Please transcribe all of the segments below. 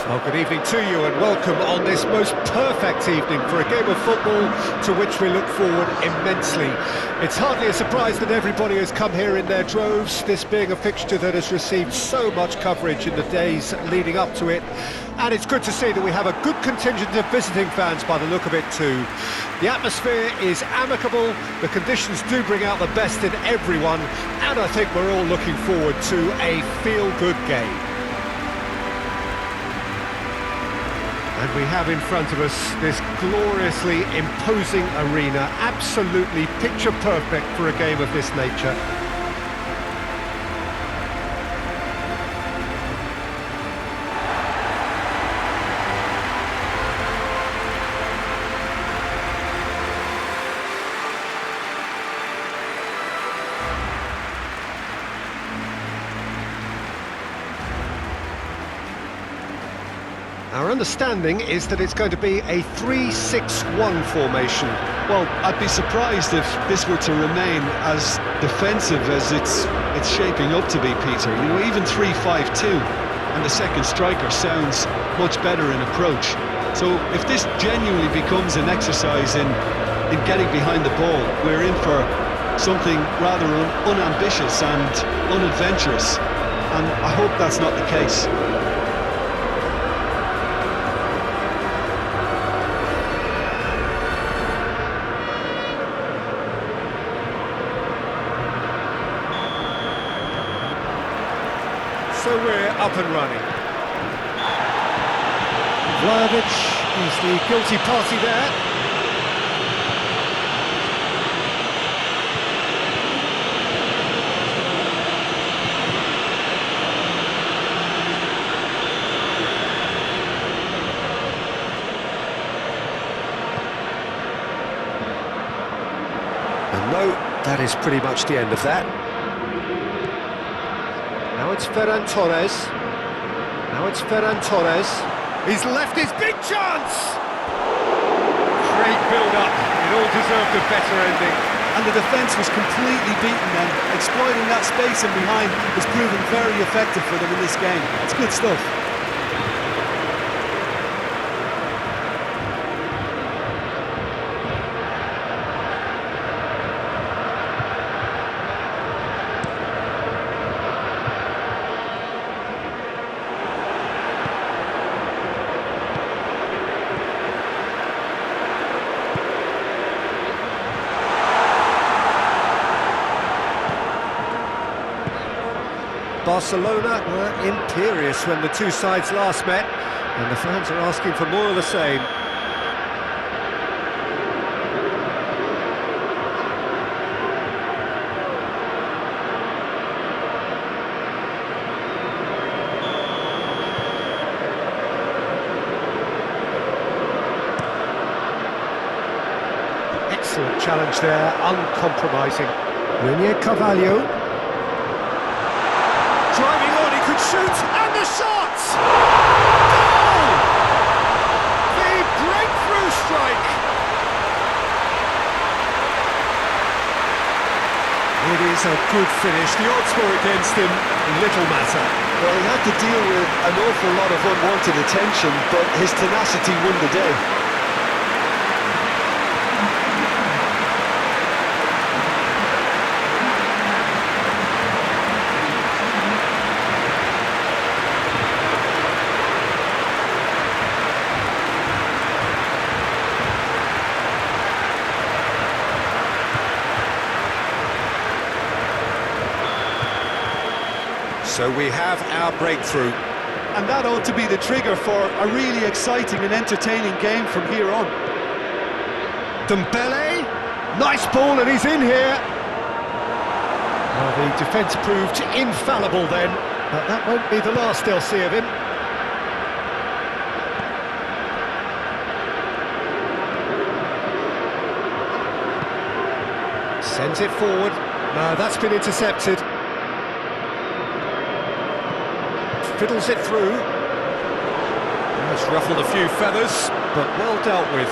Well, good evening to you and welcome on this most perfect evening for a game of football to which we look forward immensely. It's hardly a surprise that everybody has come here in their droves, this being a fixture that has received so much coverage in the days leading up to it. And it's good to see that we have a good contingent of visiting fans by the look of it too. The atmosphere is amicable, the conditions do bring out the best in everyone, and I think we're all looking forward to a feel-good game. And we have in front of us this gloriously imposing arena, absolutely picture perfect for a game of this nature. Our understanding is that it's going to be a 3-6-1 formation. Well, I'd be surprised if this were to remain as defensive as it's shaping up to be, Peter. You know, even 3-5-2 and the second striker sounds much better in approach. So if this genuinely becomes an exercise in getting behind the ball, we're in for something rather unambitious and unadventurous. And I hope that's not the case. So we're up and running. Vlahovic is the guilty party there. And no, that is pretty much the end of that. Now it's Ferran Torres. He's left his big chance! Great build-up. It all deserved a better ending. And the defence was completely beaten then. Exploiting that space in behind has proven very effective for them in this game. It's good stuff. Barcelona were imperious when the two sides last met, and the fans are asking for more of the same. Excellent challenge there, uncompromising. Renier Carvalho. Driving on, he could shoot, and the shot! Goal! The breakthrough strike! It is a good finish. The odds were against him, little matter. Well, he had to deal with an awful lot of unwanted attention, but his tenacity won the day. So we have our breakthrough. And that ought to be the trigger for a really exciting and entertaining game from here on. Dembele, nice ball and he's in here. Well, the defence proved infallible then, but that won't be the last they'll see of him. Sends it forward. No, that's been intercepted. Fiddles it through. It's ruffled a few feathers, but well dealt with.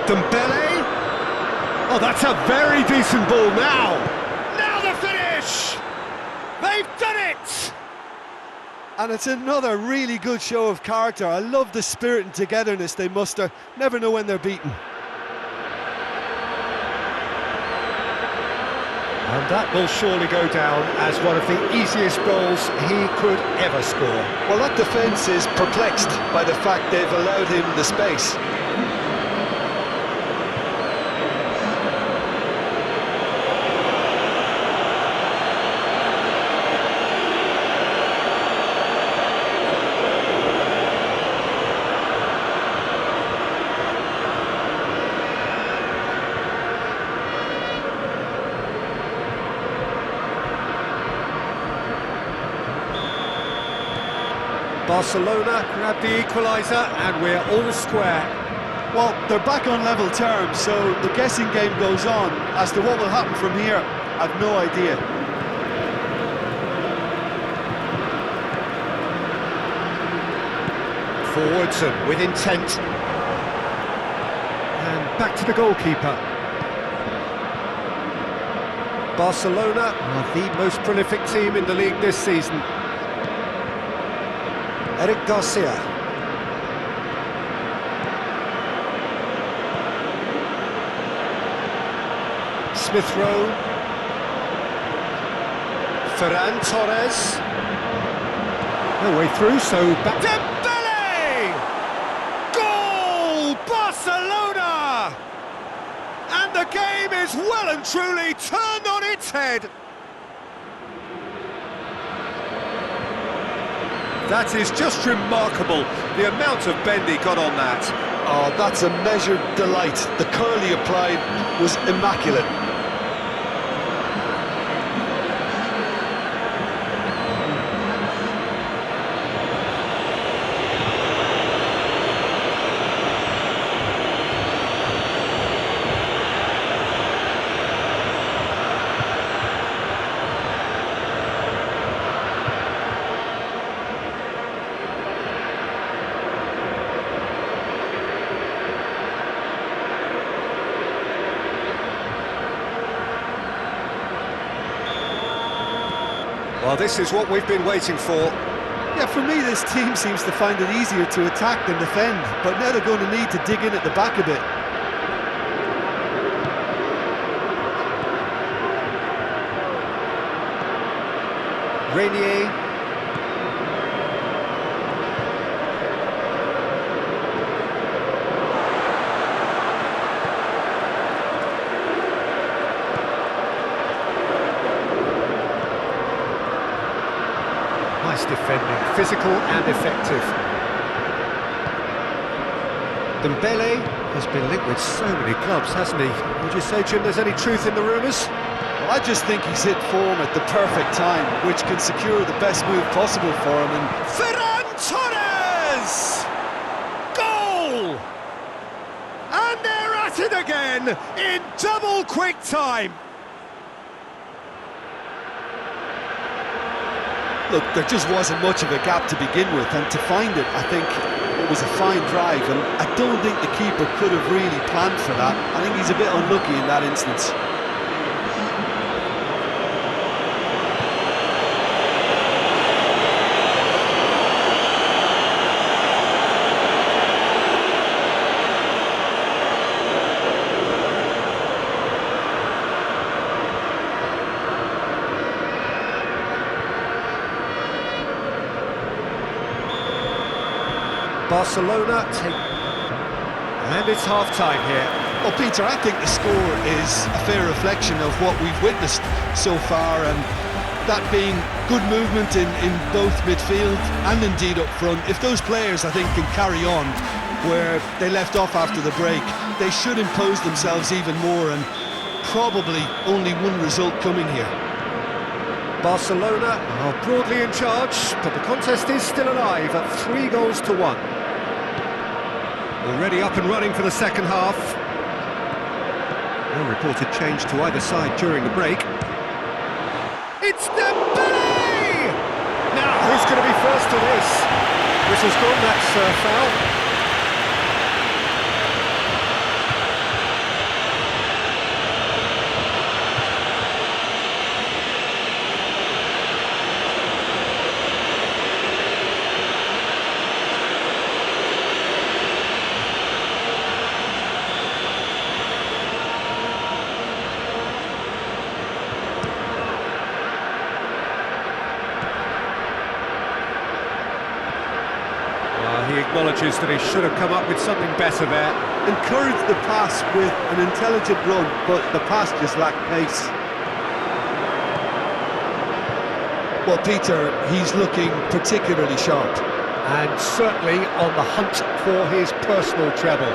Dembele. Oh, that's a very decent ball now. Now the finish! They've And it's another really good show of character. I love the spirit and togetherness they muster. Never know when they're beaten. And that will surely go down as one of the easiest goals he could ever score. Well, that defence is perplexed by the fact they've allowed him the space. Barcelona grab the equaliser and we're all square. Well, they're back on level terms, so the guessing game goes on. As to what will happen from here, I've no idea. Forwards and with intent. And back to the goalkeeper. Barcelona are the most prolific team in the league this season. Eric Garcia. Smith Rowe. Ferran Torres. No way through, so back. Dembele! Goal! Barcelona! And the game is well and truly turned on its head. That is just remarkable, the amount of bend he got on that. Oh, that's a measured delight. The curl he applied was immaculate. Well, this is what we've been waiting for. Yeah, for me, this team seems to find it easier to attack than defend, but now they're going to need to dig in at the back a bit. Renier. Nice defending, physical and effective. Dembele has been linked with so many clubs, hasn't he? Would you say, Jim, there's any truth in the rumours? Well, I just think he's hit form at the perfect time, which can secure the best move possible for him. And Ferran Torres! Goal! And they're at it again in double quick time. look, there just wasn't much of a gap to begin with, and to find it, I think it was a fine drive, and I don't think the keeper could have really planned for that. I think he's a bit unlucky in that instance. Barcelona take... And it's half-time here. Well, Peter, I think the score is a fair reflection of what we've witnessed so far, and that being good movement in both midfield and indeed up front. If those players, I think, can carry on where they left off after the break, they should impose themselves even more, and probably only one result coming here. Barcelona are broadly in charge, but the contest is still alive at 3-1. Already up and running for the second half. No reported change to either side during the break. It's Dembele! Now, who's going to be first to this? Whistle's gone, that's foul. judges that he should have come up with something better there. Encouraged the pass with an intelligent run, but the pass just lacked pace. Well, Peter, he's looking particularly sharp. And certainly on the hunt for his personal treble.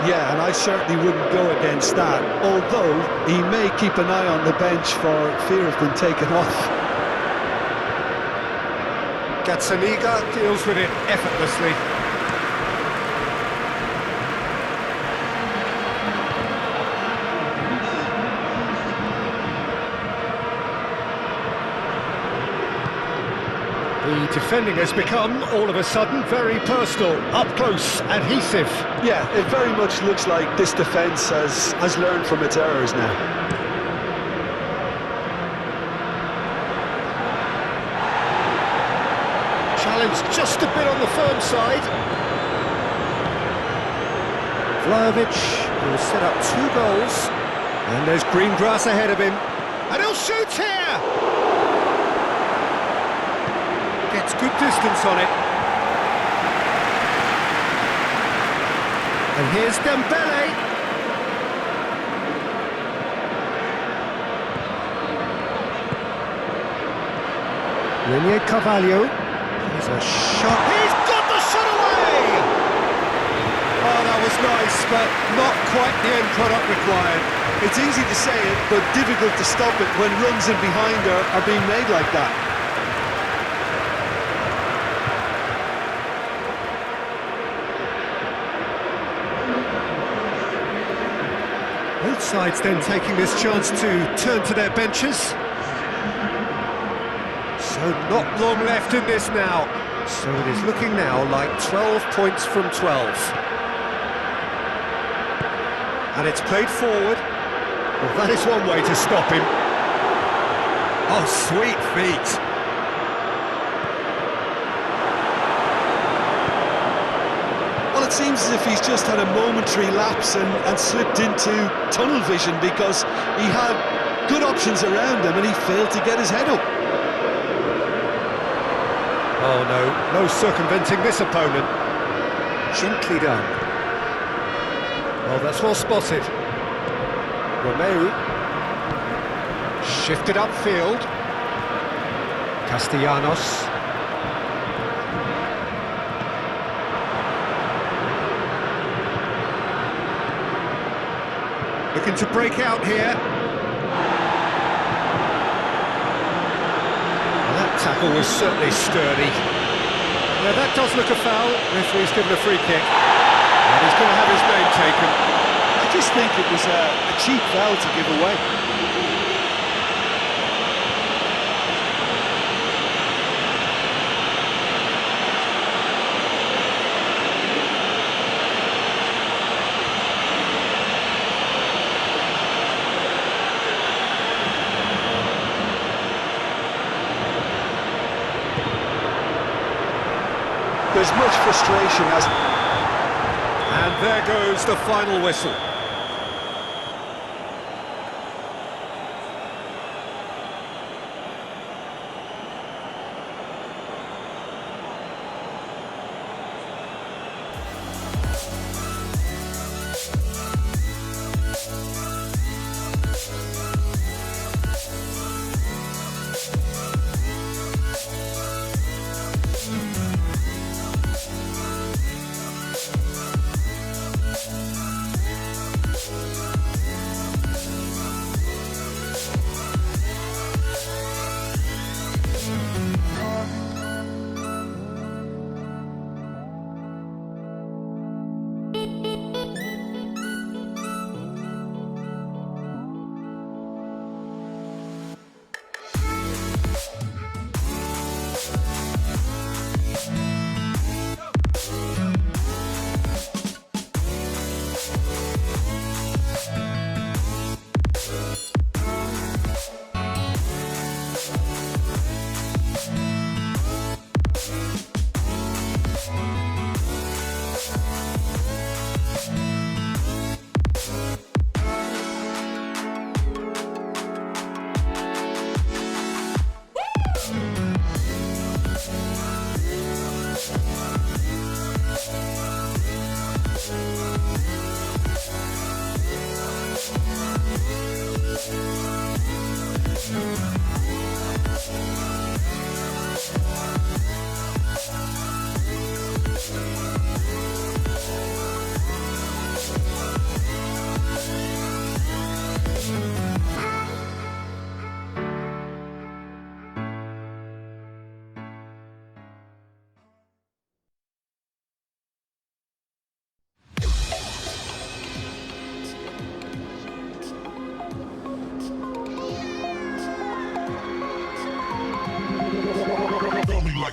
Yeah, and I certainly wouldn't go against that, although he may keep an eye on the bench for fear of them taking off. Gazzaniga deals with it effortlessly. The defending has become, all of a sudden, very personal, up close, adhesive. Yeah, it very much looks like this defence has learned from its errors now. Challenge just a bit on the firm side. Vlahovic will set up 2 goals. And there's green grass ahead of him. And he'll shoot here! Gets good distance on it. And here's Dembele. Renier Carvalho. Here's a shot. He's got the shot away! Oh, that was nice, but not quite the end product required. It's easy to say it, but difficult to stop it when runs in behind are being made like that. Both sides then taking this chance to turn to their benches. So not long left in this now. So it is looking now like 12 points from 12. And it's played forward. Well, that is one way to stop him. Oh, sweet feet. Well, it seems as if he's just had a momentary lapse and slipped into tunnel vision because he had good options around him and he failed to get his head up. Oh no circumventing this opponent. Gently done. Well, that's well spotted. Romeu. Shifted upfield. Castellanos. Looking to break out here. Well, that tackle was certainly sturdy. Now that does look a foul. Referee's given a free kick. And he's going to have his name taken. I just think it was a cheap foul to give away. There's much frustration as... And there goes the final whistle.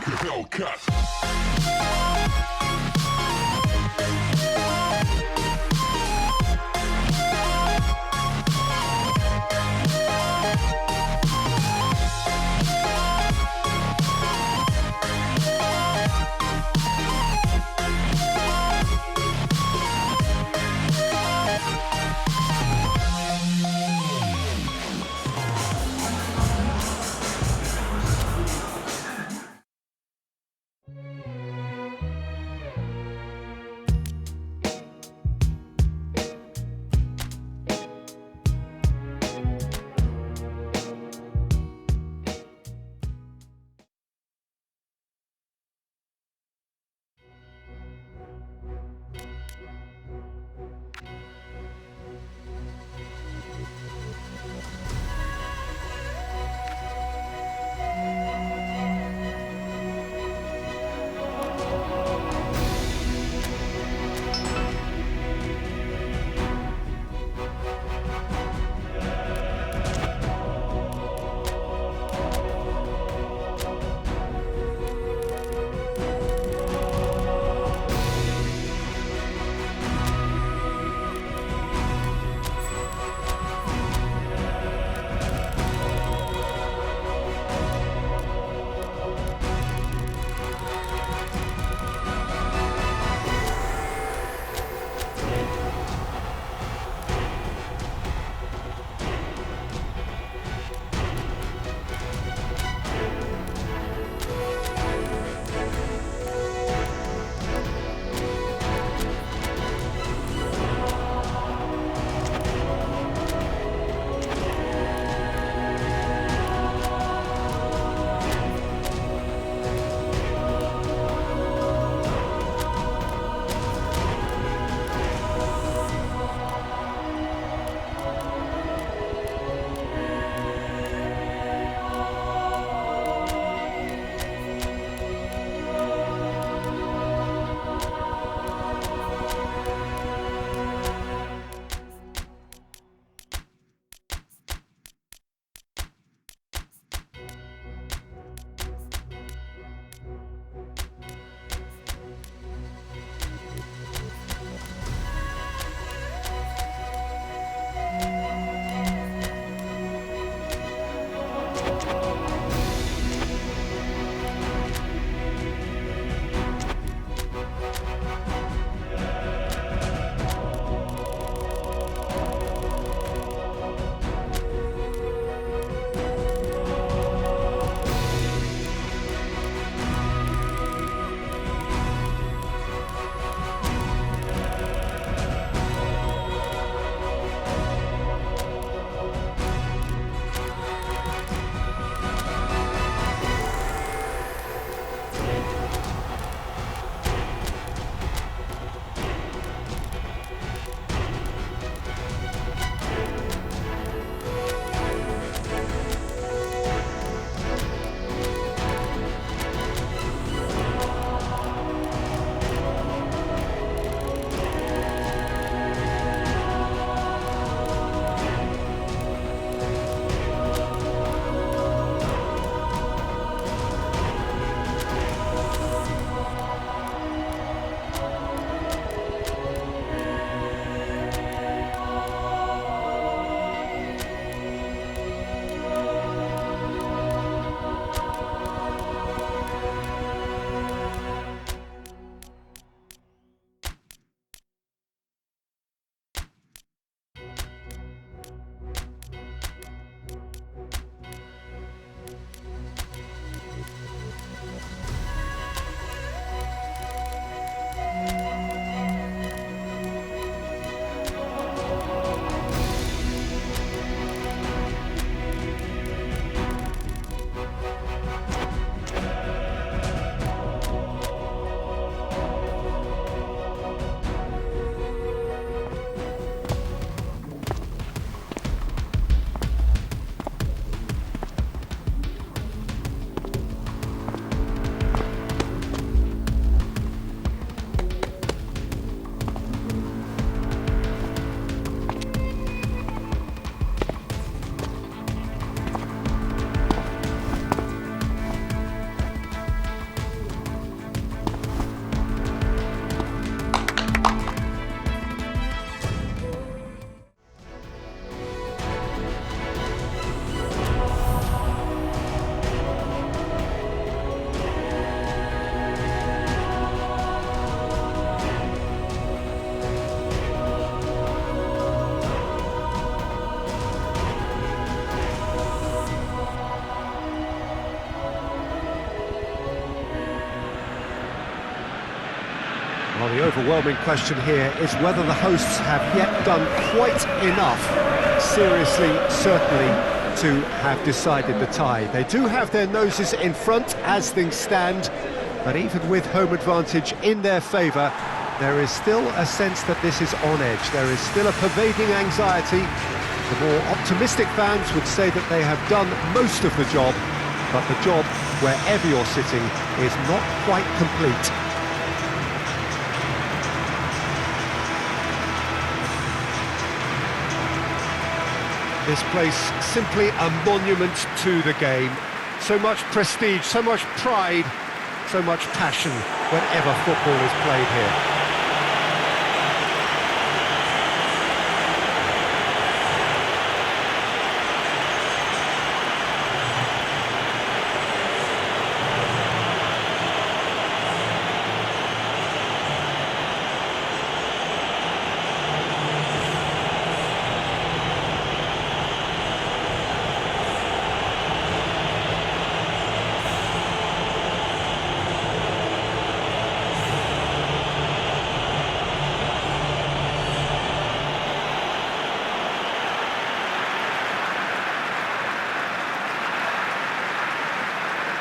Hellcat. Well, the overwhelming question here is whether the hosts have yet done quite enough, seriously, certainly, to have decided the tie. They do have their noses in front as things stand, but even with home advantage in their favour, there is still a sense that this is on edge. There is still a pervading anxiety. The more optimistic fans would say that they have done most of the job, but the job, wherever you're sitting, is not quite complete. This place simply a monument to the game. So much prestige, so much pride, so much passion whenever football is played here.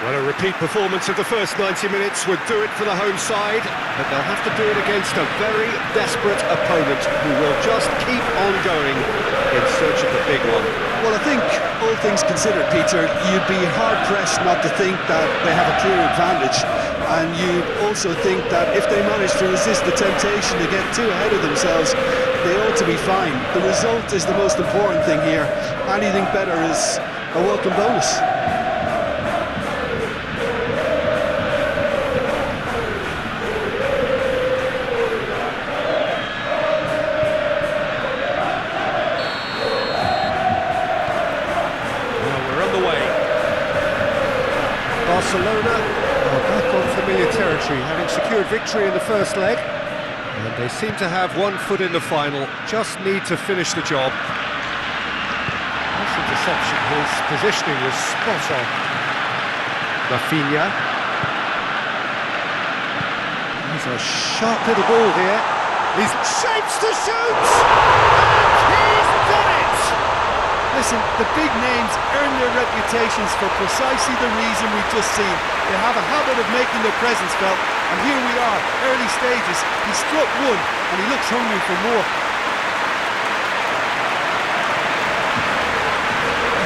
Well, a repeat performance of the first 90 minutes would do it for the home side, but they'll have to do it against a very desperate opponent who will just keep on going in search of the big one. Well, I think, all things considered, Peter, you'd be hard-pressed not to think that they have a clear advantage, and you'd also think that if they manage to resist the temptation to get too ahead of themselves, they ought to be fine. The result is the most important thing here. Anything better is a welcome bonus. Barcelona are back on familiar territory, having secured victory in the first leg, and they seem to have one foot in the final, just need to finish the job. Nice interception, his positioning was spot on. Rafinha. He's a sharp little ball here. He's shapes to shoot! And he's done it! Listen, the big names earn their reputations for precisely the reason we've just seen. They have a habit of making their presence felt, and here we are, early stages. He struck one, and he looks hungry for more.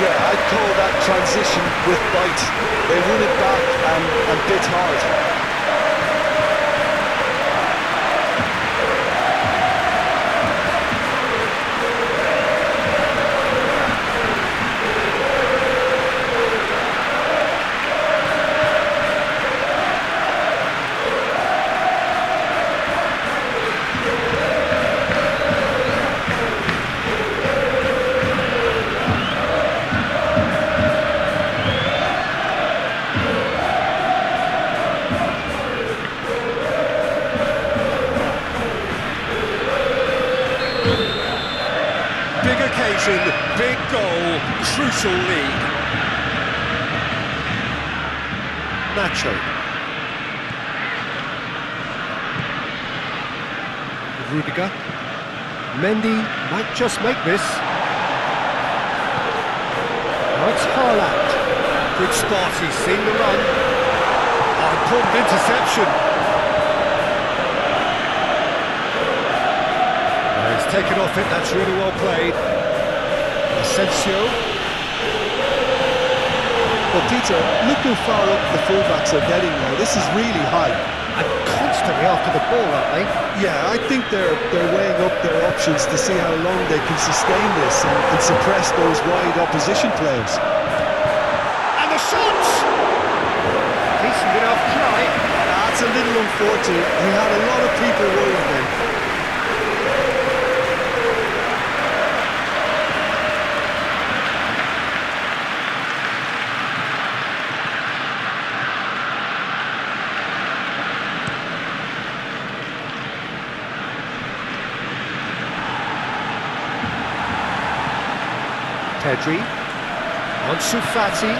Yeah, I'd call that transition with bite. They won it back and bit hard. Big occasion, big goal, crucial lead. Nacho. Rudiger. Mendy might just make this. Now it's Haaland. Good spot, he's seen the run. Oh, important interception. He's taken off it, that's really well played. Asensio. Well, Peter, look how far up the fullbacks are getting now. This is really high. And constantly after the ball, aren't they? Yeah, I think they're weighing up their options to see how long they can sustain this and suppress those wide opposition players. And the shots! Decent enough try. That's a little unfortunate. He had a lot of people worried then. Pedri, Ansu Fati.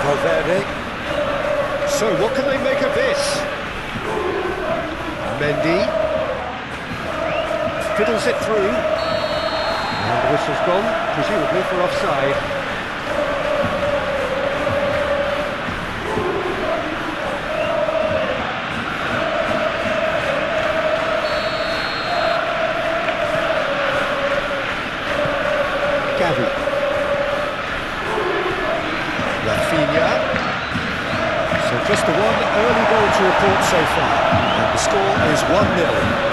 Valverde. So what can they make of this? Mendy fiddles it through, and the whistle's gone, presumably for offside. Gavi. Rafinha. So just the one early goal to report so far. And the score is 1-0.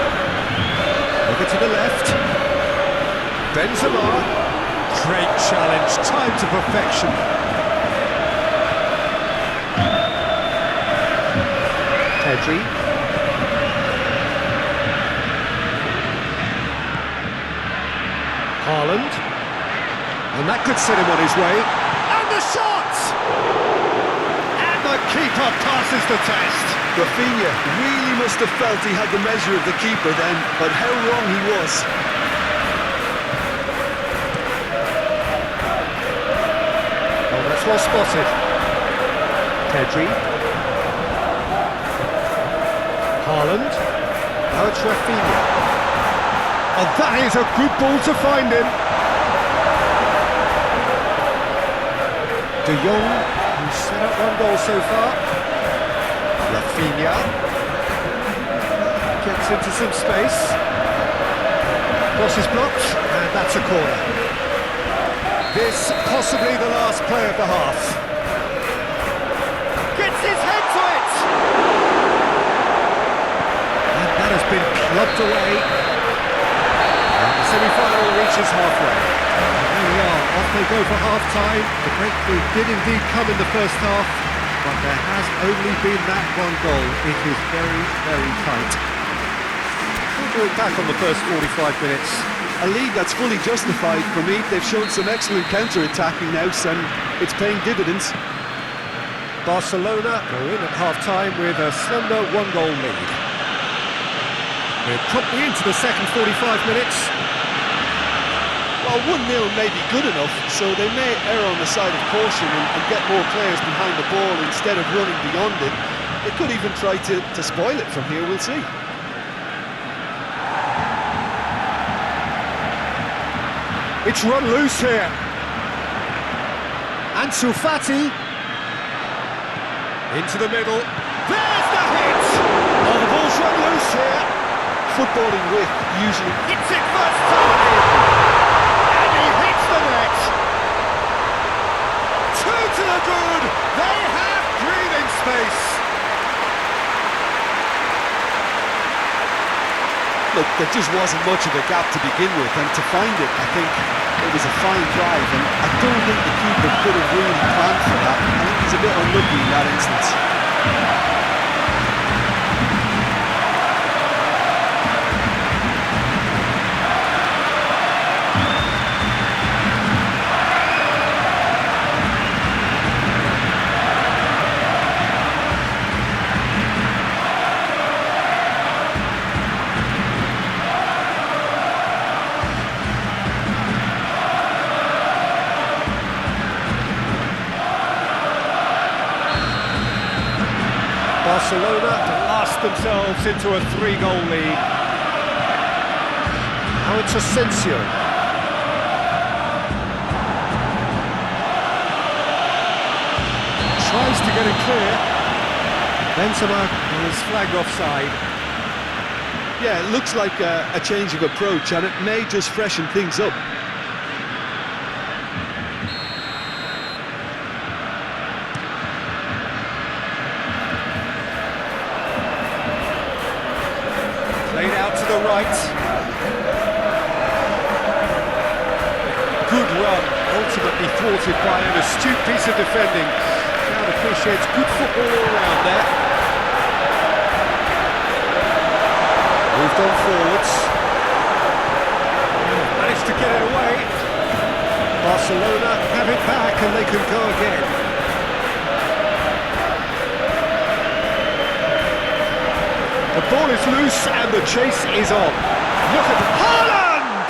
Over to the left. Benzema. Great challenge, time to perfection. Pedri. Haaland. And that could set him on his way. And the shot! And the keeper passes the test. Rafinha really must have felt he had the measure of the keeper then, but how wrong he was. Oh, that's well spotted. Pedri. Haaland. Now it's Rafinha. And that is a good ball to find him. De Jong, who's set up one goal so far. Rafinha gets into some space. Cross is blocked, and that's a corner. This possibly the last play of the half. Gets his head to it! And that has been clubbed away. And the semi-final reaches halfway. Here we are, off they go for half-time. The breakthrough did indeed come in the first half, but there has only been that one goal. It is very, very tight. We'll go back on the first 45 minutes. A lead that's fully justified for me. They've shown some excellent counter-attacking now, and it's paying dividends. Barcelona go in at half-time with a slender one-goal lead. We're promptly into the second 45 minutes. Well, 1-0 may be good enough, so they may err on the side of caution and get more players behind the ball instead of running beyond it. They could even try to spoil it from here, we'll see. It's run loose here. Ansu Fati. Into the middle. There's the hit! Oh, the ball's run loose here. Footballing with usually... Hits it first time! And he hits the net! Two to the good! They have breathing space! Look, there just wasn't much of a gap to begin with, and to find it, I think it was a fine drive, and I don't think the keeper could have really planned for that. I think he's a bit unlucky in that instance. Barcelona blast themselves into a 3-goal lead. Now it's Asensio. Tries to get it clear. Benzema is flagged offside. Yeah, it looks like a change of approach, and it may just freshen things up. Played out to the right. Good run, ultimately thwarted by an astute piece of defending. Crowd appreciates good football all round there. Moved on forwards. Managed to get it away. Barcelona have it back and they can go again. The ball is loose and the chase is on. Look at Haaland!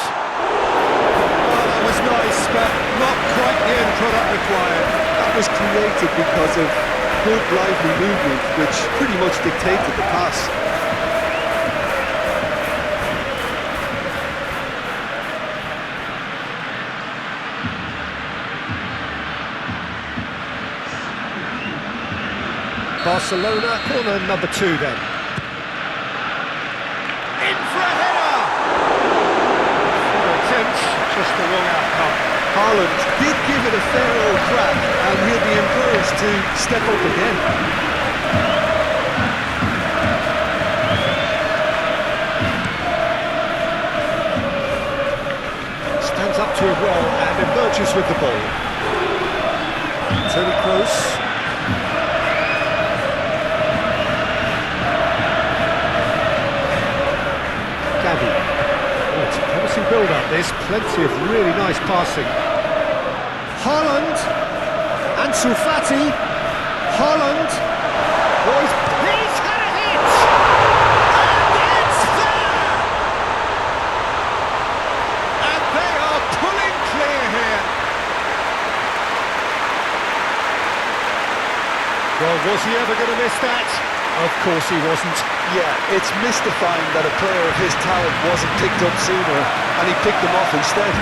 Oh, that was nice, but not quite the end product required. was created because of good, lively movement, which pretty much dictated the pass. Barcelona, corner number 2 then. In for a header! Attempt, just the wrong outcome. Haaland did give it a fair old crack, and he'll be encouraged to step up again. Stands up to it well and emerges with the ball. Toni Kroos. Oh, it's a promising build-up, this. Plenty of really nice passing. Haaland. Ansu Fati. Haaland. He's had a hit! And it's there! And they are pulling clear here. Well, was he ever going to miss that? Of course he wasn't. Yeah, it's mystifying that a player of his talent wasn't picked up sooner, and he picked them off instead.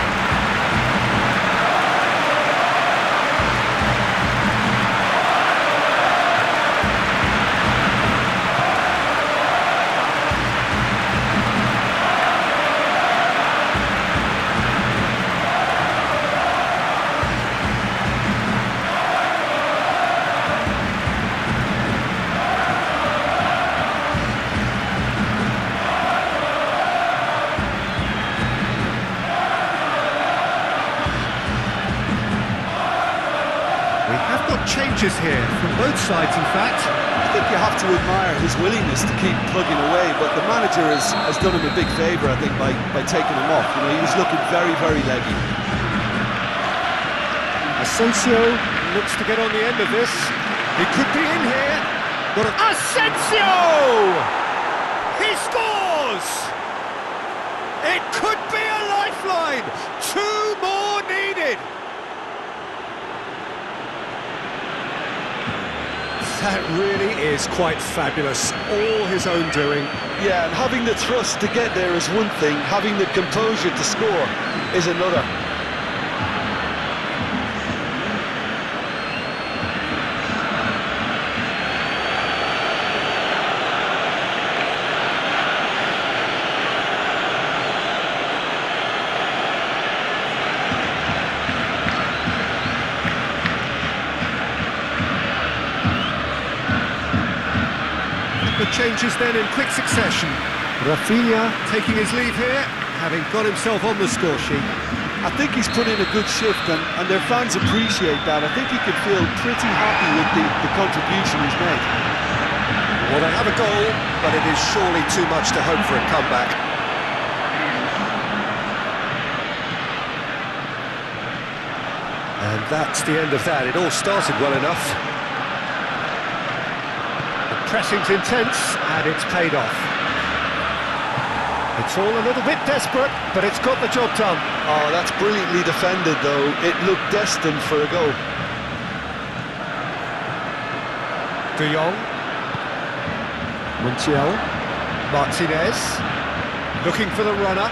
Changes here from both sides, in fact. I think you have to admire his willingness to keep plugging away, but the manager has done him a big favour, I think, by taking him off. You know, he was looking very, very leggy. Asensio looks to get on the end of this. He could be in here. Asensio! He scores! It could be a lifeline. 2 more needed. That really is quite fabulous, all his own doing. Yeah, and having the thrust to get there is one thing, having the composure to score is another. The changes then in quick succession. Rafinha taking his leave here, having got himself on the score sheet. I think he's put in a good shift, and their fans appreciate that. I think he can feel pretty happy with the contribution he's made. Well, they have a goal, but it is surely too much to hope for a comeback. And that's the end of that. It all started well enough. Pressing's intense, and it's paid off. It's all a little bit desperate, but it's got the job done. Oh, that's brilliantly defended, though. It looked destined for a goal. De Jong. Montiel. Martinez. Looking for the runner.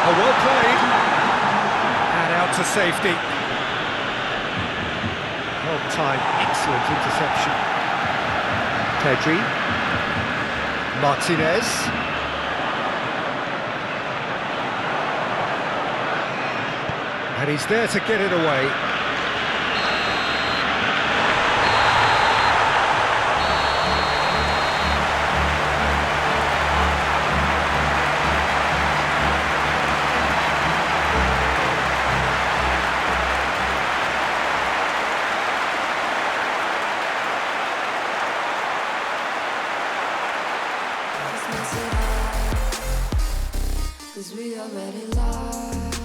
Oh, well played. And out to safety. Well timed, excellent interception. Pedri. Martinez. And he's there to get it away. Cause we already lost.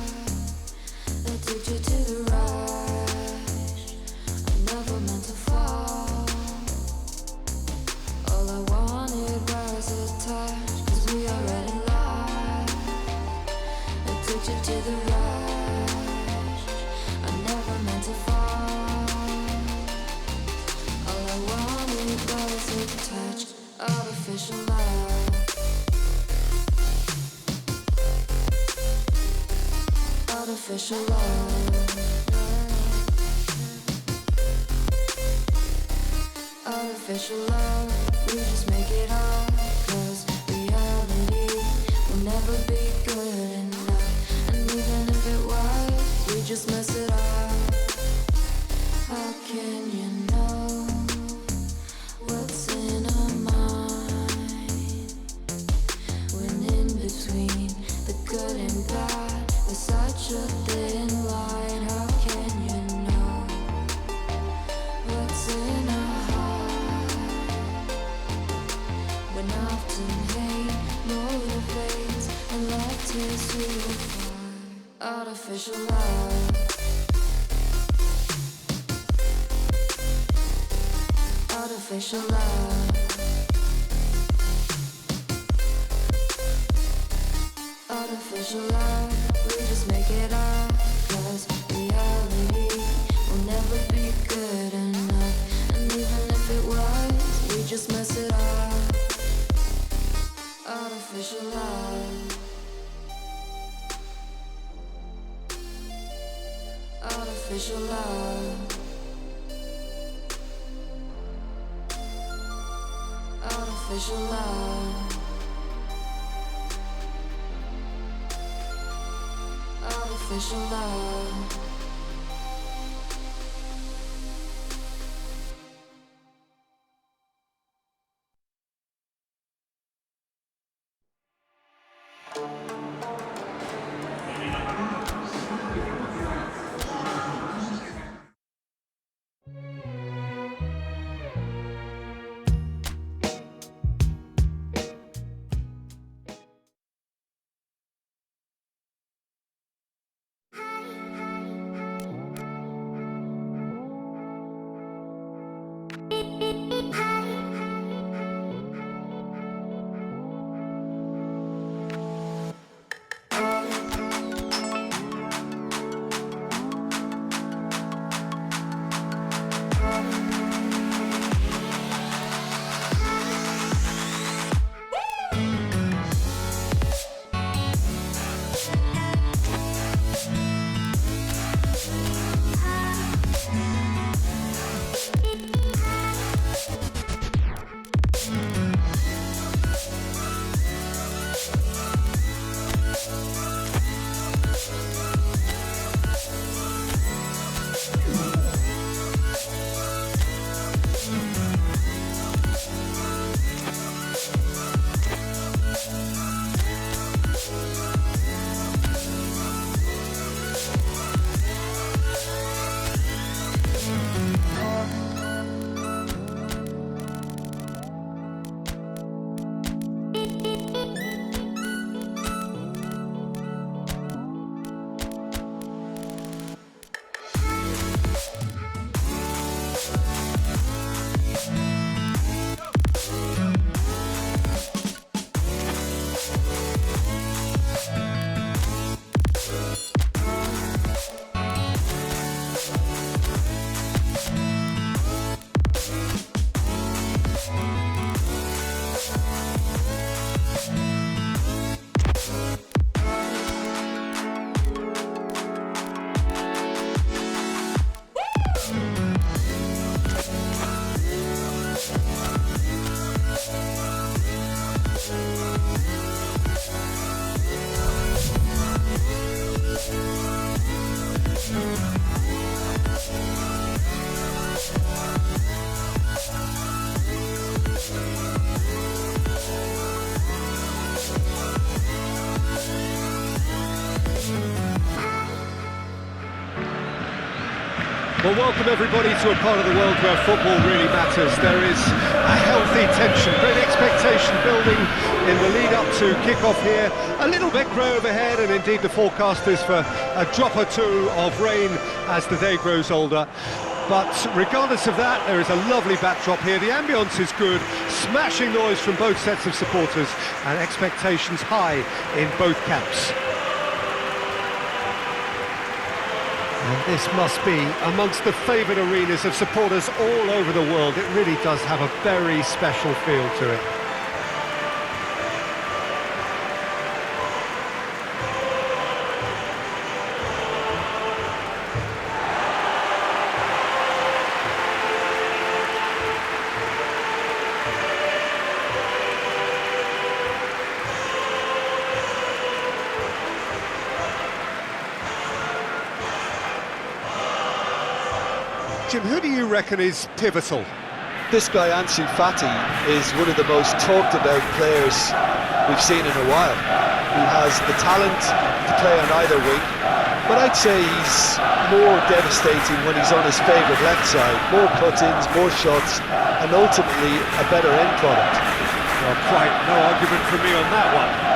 They took you to the right. I never meant to fall. All I wanted was a touch. Cause we already lost. They took you to the right. I never meant to artificial love. Artificial love, we just make it up, 'cause reality will never be good enough. And even if it was, we just mess it up. How can you know what's in our mind, when in between the good and bad there's such a thin line? How can you know what's in our heart, when often hate motivates and love tears you apart? Artificial love. Artificial love. Artificial love, we just make it up, 'cause reality will never be good enough. And even if it was, we just mess it up. Artificial love. Artificial love. Artificial love. Artificial love. Well, welcome everybody to a part of the world where football really matters. There is a healthy tension, great expectation building in the lead up to kick-off here. A little bit grey overhead, and indeed the forecast is for a drop or two of rain as the day grows older. But regardless of that, there is a lovely backdrop here. The ambience is good, smashing noise from both sets of supporters, and expectations high in both camps. And this must be amongst the favoured arenas of supporters all over the world. It really does have a very special feel to it. Jim, who do you reckon is pivotal? This guy, Ansu Fati, is one of the most talked about players we've seen in a while. He has the talent to play on either wing, but I'd say he's more devastating when he's on his favourite left side. More cut-ins, more shots, and ultimately a better end product. Well, quite no argument from me on that one.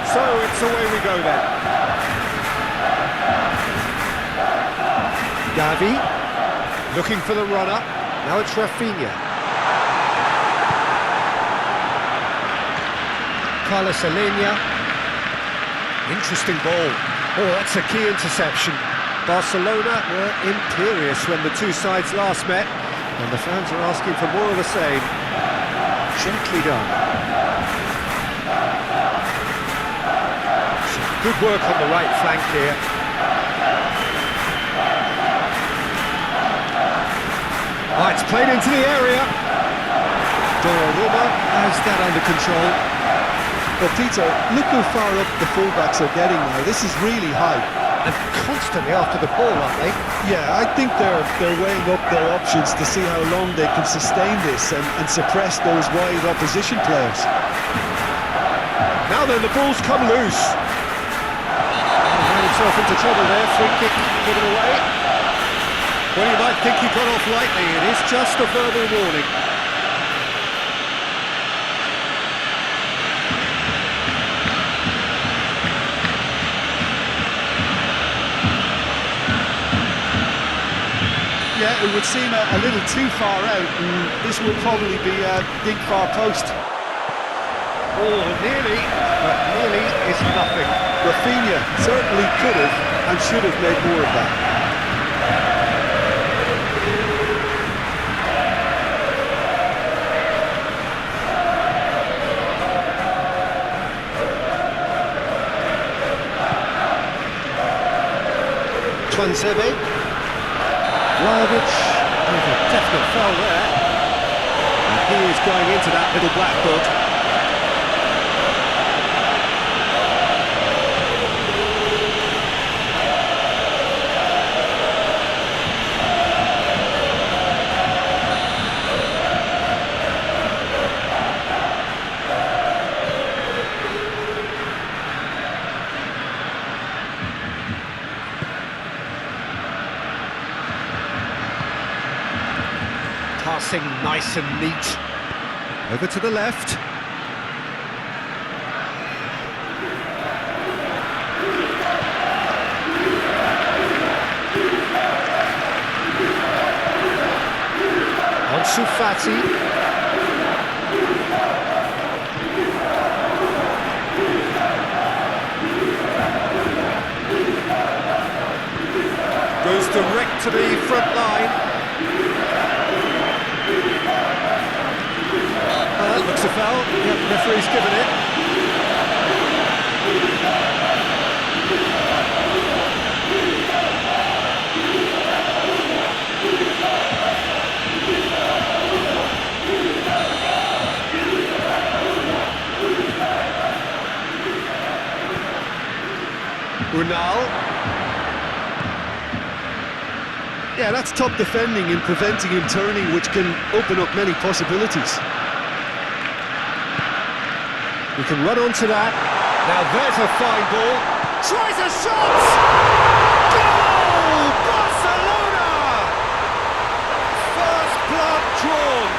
So it's away we go then. Gavi, looking for the runner. Now it's Rafinha. Carlos Alenia. Interesting ball. Oh, that's a key interception. Barcelona were imperious when the two sides last met, and the fans are asking for more of the same. Gently done. Good work on the right flank here. Oh, it's played into the area. Donnarumma has that under control. But Peter, look how far up the fullbacks are getting now. This is really high. And constantly after the ball, aren't they? Yeah, I think they're weighing up their options to see how long they can sustain this and suppress those wide opposition players. Now then, the ball's come loose. Ran himself into trouble there, free kick given away. Well, you might think he got off lightly, it is just a verbal warning. Yeah, it would seem a little too far out, and this will probably be a big far post. Oh, nearly, but nearly is nothing. Rafinha certainly could have and should have made more of that. Tuanzebe. Vlahovic, with a definite foul there. And he is going into that little black book. Passing nice and neat. Over to the left. Ansu Fati. Goes direct to the front line. That looks a foul. Yep, the referee's given it. Unal. Yeah, that's top defending and preventing him turning, which can open up many possibilities. We can run onto that. Now there's a fine ball. Tries a shot! Goal! Barcelona! First blood drawn.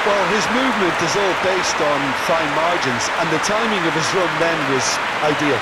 Well, his movement is all based on fine margins, and the timing of his run then was ideal.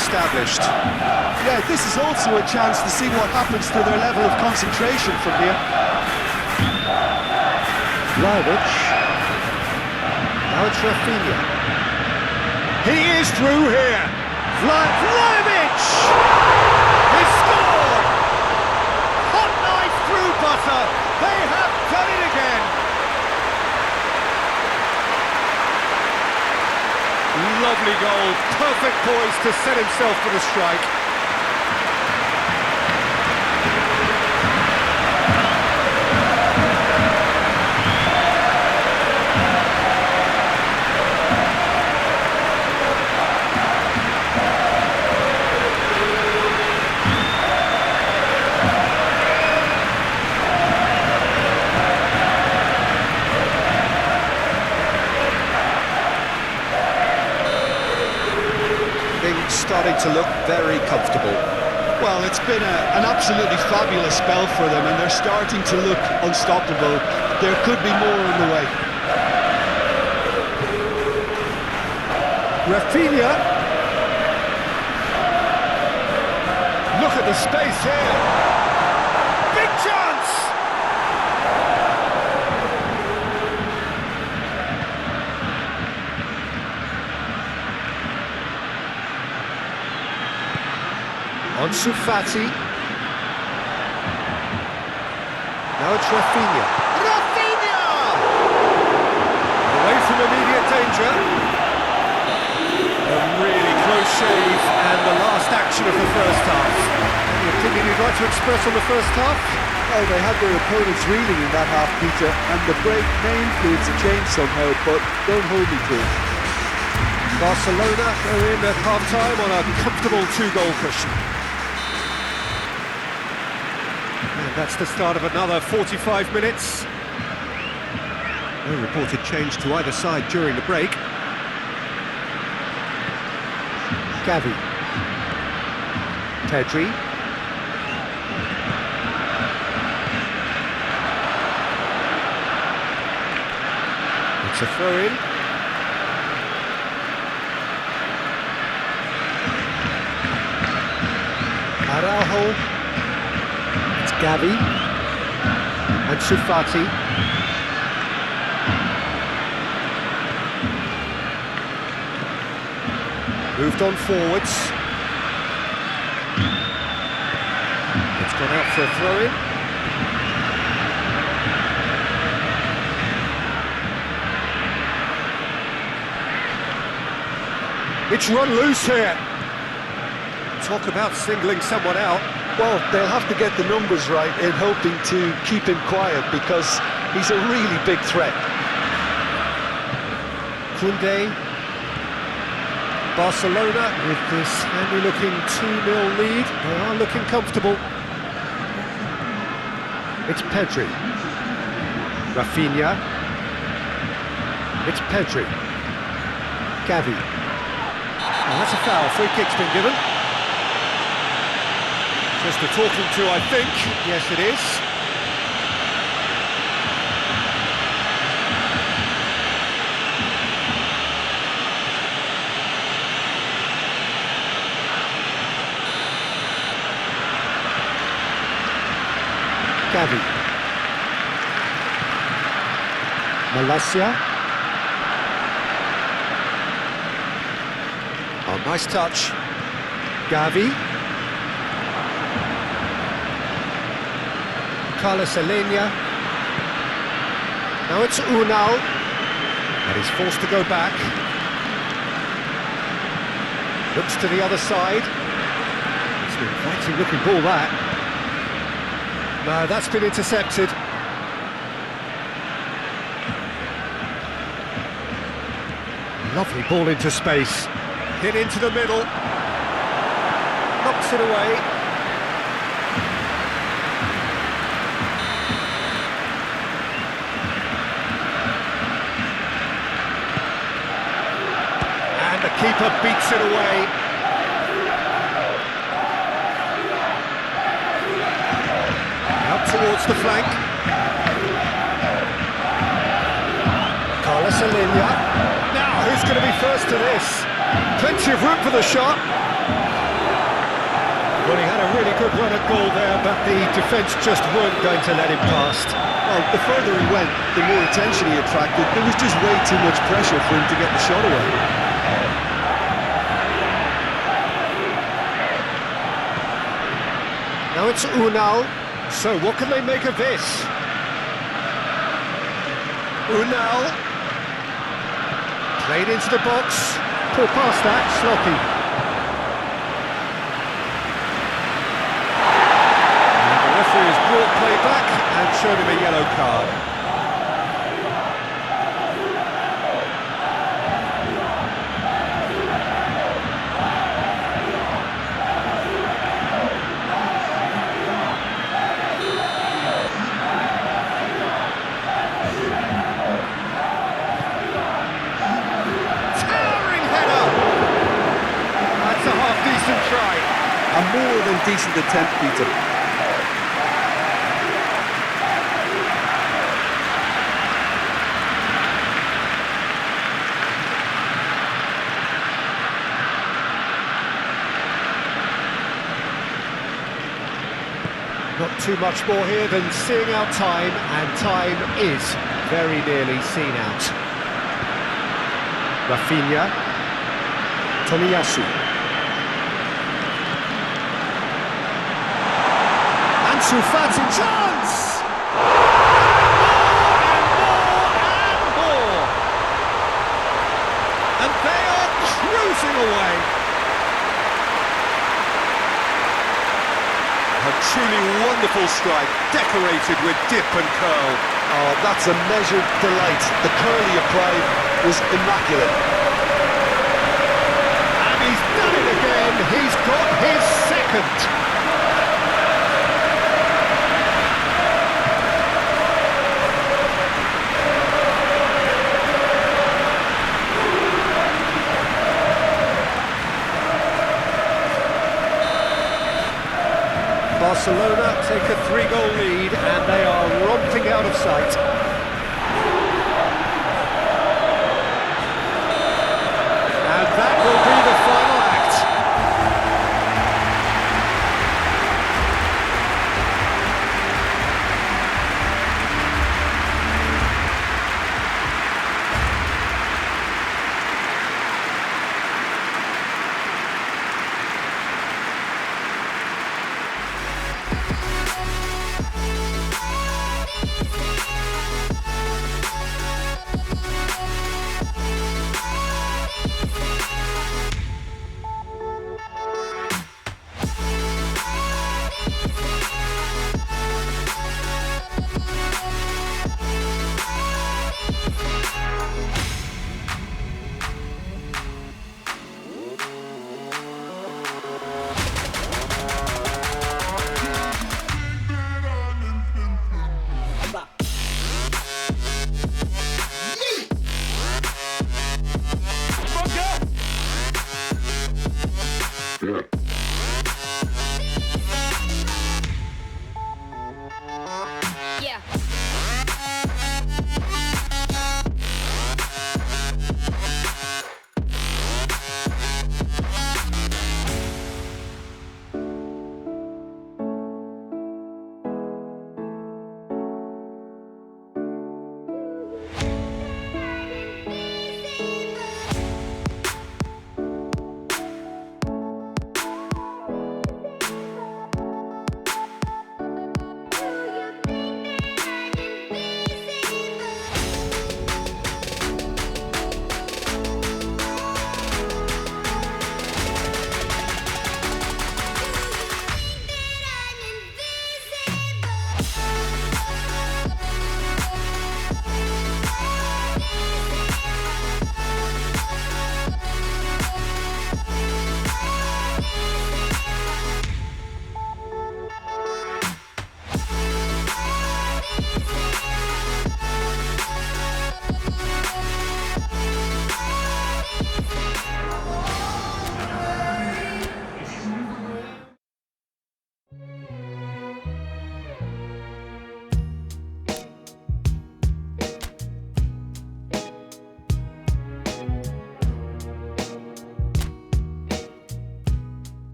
established. Yeah, this is also a chance to see what happens to their level of concentration from here. Vlahovic. Now it's Rafinha. He is through here. Vlahovic! He's scored! Hot knife through butter. They have done it again. Lovely goal. Perfect poise to set himself for the strike. Starting to look very comfortable. Well, it's been an absolutely fabulous spell for them, and they're starting to look unstoppable. There could be more on the way. Rafinha. Look at the space here. Big chance! Ansu Fati. Now it's Rafinha. Rafinha! Away from immediate danger. A really close shave and the last action of the first half. Any opinion you'd like to express on the first half? Well, they had their opponents reeling in that half, Peter, and the break may influence a change somehow, but don't hold me to it. Barcelona are in at half-time on a comfortable 2-goal cushion. And that's the start of another 45 minutes. No reported change to either side during the break. Gavi. Pedri. It's a throw-in. Araujo. Gavi, Ansu Fati. Moved on forwards. It's gone out for a throw-in. It's run loose here. Talk about singling someone out. Well, they'll have to get the numbers right in hoping to keep him quiet because he's a really big threat. Koundé. Barcelona with this handy-looking 2-0 lead. They are looking comfortable. It's Pedri. Rafinha. It's Pedri. Gavi. Oh, that's a foul. Free kick's been given. Just a talking to, I think. Yes, it is. Gavi. Malacia. Oh, nice touch. Gavi. Carlos Alenia. Now it's Unal. And he's forced to go back. Looks to the other side. It's an inviting looking ball, that. No, that's been intercepted. Lovely ball into space. Hit into the middle. Knocks it away. Keeper beats it away. Up towards the flank. Carlos Alenia. Now, who's going to be first to this? Plenty of room for the shot. Well, he had a really good run at goal there, but the defence just weren't going to let him past. Well, the further he went, the more attention he attracted. There was just way too much pressure for him to get the shot away. Now it's Unal. So what can they make of this? Unal. Played into the box. Poor past that, sloppy. And the referee has brought play back and showed him a yellow card. Try. A more than decent attempt, Peter. Not too much more here than seeing out time, and time is very nearly seen out. Rafinha. Tomiyasu. Ansu Fati, chance! And more! And they are cruising away. A truly wonderful strike, decorated with dip and curl. Oh, that's a measured delight. The curl he applied was immaculate. And he's done it again. He's got his second. Barcelona take a 3-goal lead and they are romping out of sight.